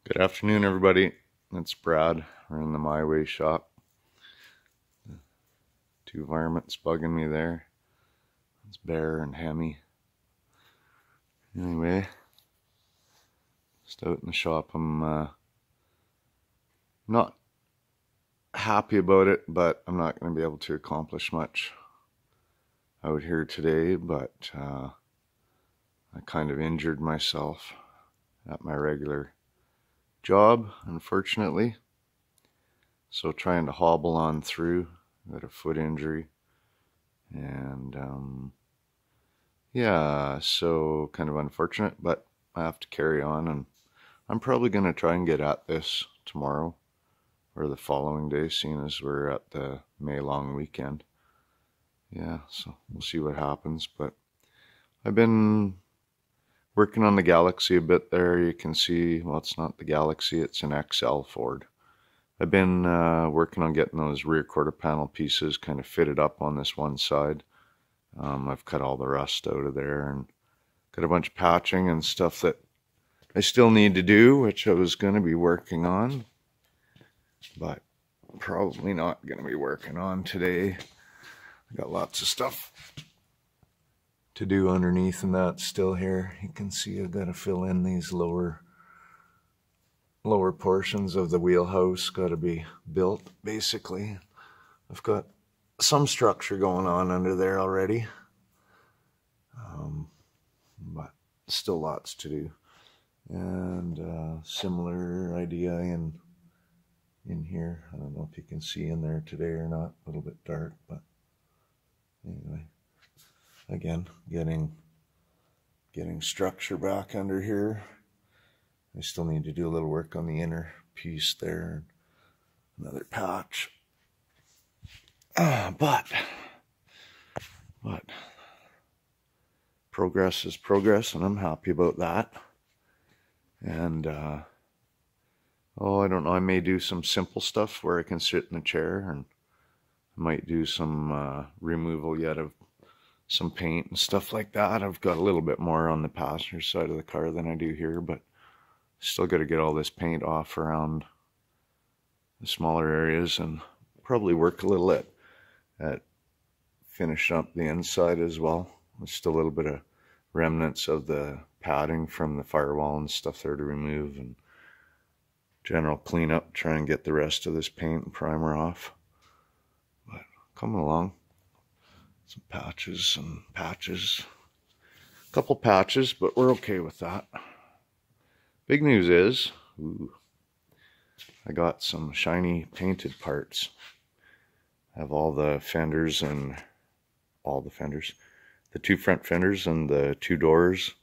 Good afternoon, everybody. It's Brad. We're in the My Way shop. Two varmints bugging me there. It's Bear and Hemi. Anyway, just out in the shop. I'm not happy about it, but I'm not going to be able to accomplish much out here today. But I kind of injured myself at my regular job, unfortunately. So trying to hobble on through. Got a foot injury. And yeah, so kind of unfortunate, but I have to carry on, and I'm probably going to try and get at this tomorrow or the following day, seeing as we're at the May long weekend. Yeah, so we'll see what happens, but I've been working on the Galaxie a bit there. You can see, well, it's not the Galaxie, it's an XL Ford. I've been working on getting those rear quarter panel pieces kind of fitted up on this one side. I've cut all the rust out of there and got a bunch of patching and stuff that I still need to do, which I was going to be working on, but probably not going to be working on today. I got lots of stuff to do underneath, and that's still here. You can see I've got to fill in these lower portions of the wheelhouse. Got to be built, basically. I've got some structure going on under there already, but still lots to do. And similar idea in here. I don't know if you can see in there today or not. A little bit dark, but anyway, again, getting structure back under here. I still need to do a little work on the inner piece there. Another patch. But progress is progress, and I'm happy about that. And oh, I don't know, I may do some simple stuff where I can sit in a chair, and I might do some removal yet of some paint and stuff like that. I've got a little bit more on the passenger side of the car than I do here, but still got to get all this paint off around the smaller areas, and probably work a little at finishing up the inside as well. There's still a little bit of remnants of the padding from the firewall and stuff there to remove, and general cleanup, try and get the rest of this paint and primer off. But coming along. Some patches and patches. A couple patches, but we're okay with that. Big news is, I got some shiny painted parts. I have all the fenders and the two front fenders and the two doors,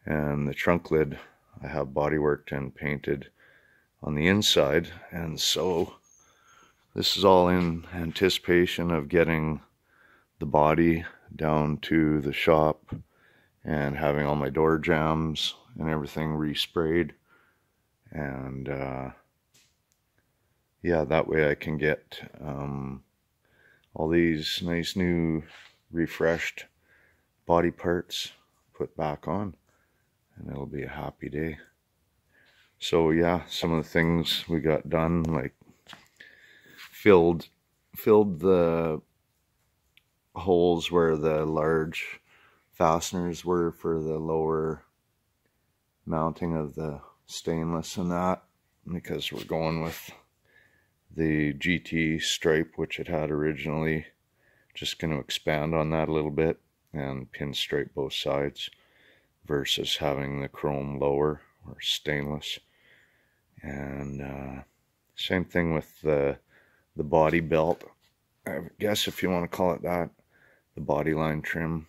and the trunk lid I have bodyworked and painted on the inside. And so this is all in anticipation of getting the body down to the shop and having all my door jambs and everything resprayed. And yeah, that way I can get all these nice new refreshed body parts put back on, and it'll be a happy day. So yeah, some of the things we got done, like filled the holes where the large fasteners were for the lower mounting of the stainless and that, because we're going with the GT stripe, which it had originally. Just going to expand on that a little bit and pinstripe both sides versus having the chrome lower or stainless. And same thing with the body belt, I guess, if you want to call it that, the body line trim.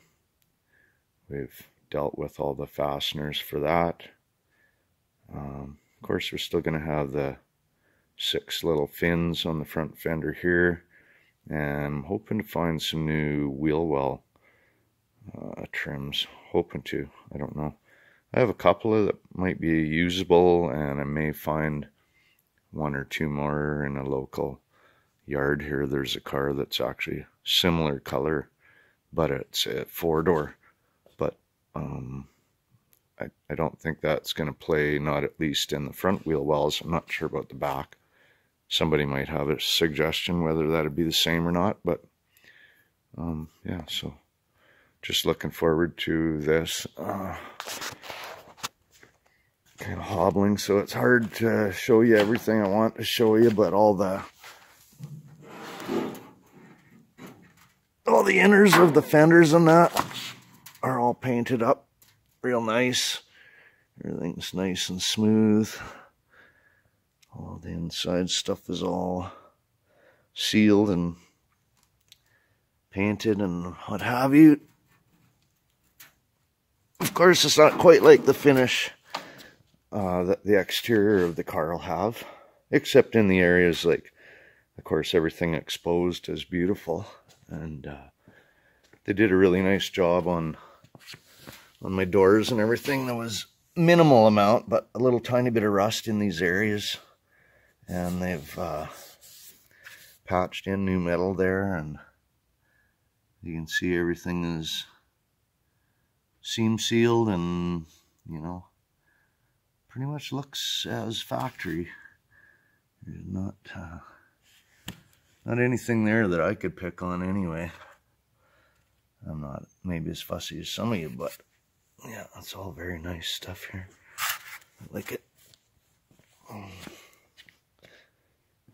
We've dealt with all the fasteners for that. Of course, we're still going to have the 6 little fins on the front fender here, and I'm hoping to find some new wheel well trims. Hoping to, I don't know. I have a couple of that might be usable, and I may find 1 or 2 more in a local yard here. There's a car that's actually similar color, but it's a 4-door. But I don't think that's going to play, not at least in the front wheel wells. I'm not sure about the back. Somebody might have a suggestion whether that'd be the same or not, but yeah, so just looking forward to this. Kind of hobbling, so it's hard to show you everything I want to show you, but all the inners of the fenders and that are all painted up real nice. Everything's nice and smooth. All the inside stuff is all sealed and painted and what have you. Of course, it's not quite like the finish that the exterior of the car will have, except in the areas like, of course, everything exposed is beautiful, and they did a really nice job on my doors and everything. There was minimal amount, but a little tiny bit of rust in these areas, and they've patched in new metal there, and you can see everything is seam sealed and, you know, pretty much looks as factory. There's not anything there that I could pick on anyway. I'm not maybe as fussy as some of you, but yeah, it's all very nice stuff here. I like it.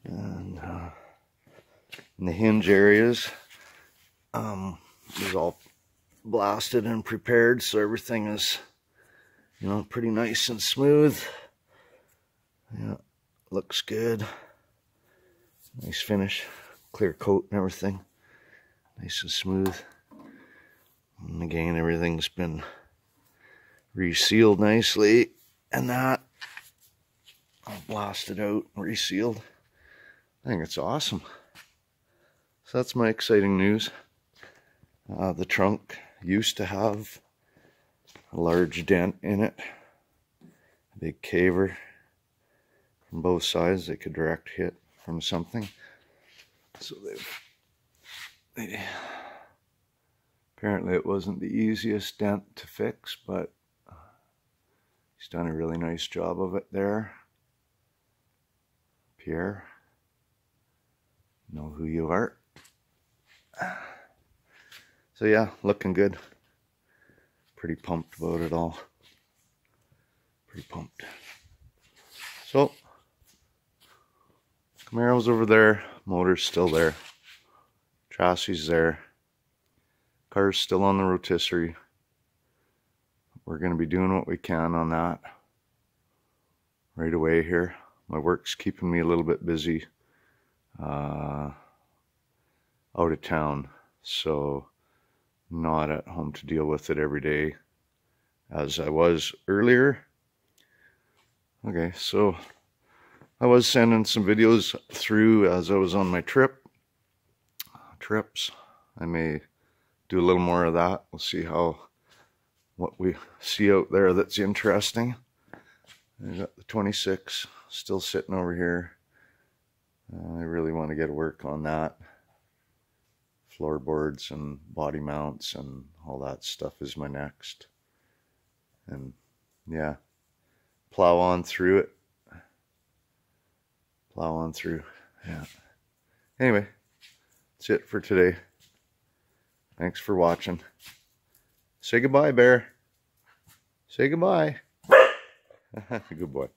And in the hinge areas, is all blasted and prepared, so everything is, you know, pretty nice and smooth. Yeah, looks good. Nice finish, clear coat and everything. Nice and smooth. And again, everything's been resealed nicely, and that all blasted out, resealed. I think it's awesome. So that's my exciting news. The trunk used to have a large dent in it, a big caver from both sides. They could direct hit from something. So they apparently it wasn't the easiest dent to fix, but he's done a really nice job of it there. Pierre, know who you are. So yeah, looking good. Pretty pumped about it all. Pretty pumped. So, Camaro's over there, motor's still there, chassis there, car's still on the rotisserie. We're going to be doing what we can on that right away here. My work's keeping me a little bit busy out of town, so not at home to deal with it every day as I was earlier. Okay, so I was sending some videos through as I was on my trips. I may do a little more of that. We'll see what we see out there that's interesting. I got the 26 still sitting over here. I really want to get to work on that. Floorboards and body mounts and all that stuff is my next. And yeah, plow on through it. Plow on through, yeah. Anyway, that's it for today. Thanks for watching. Say goodbye, Bear. Say goodbye. Good boy.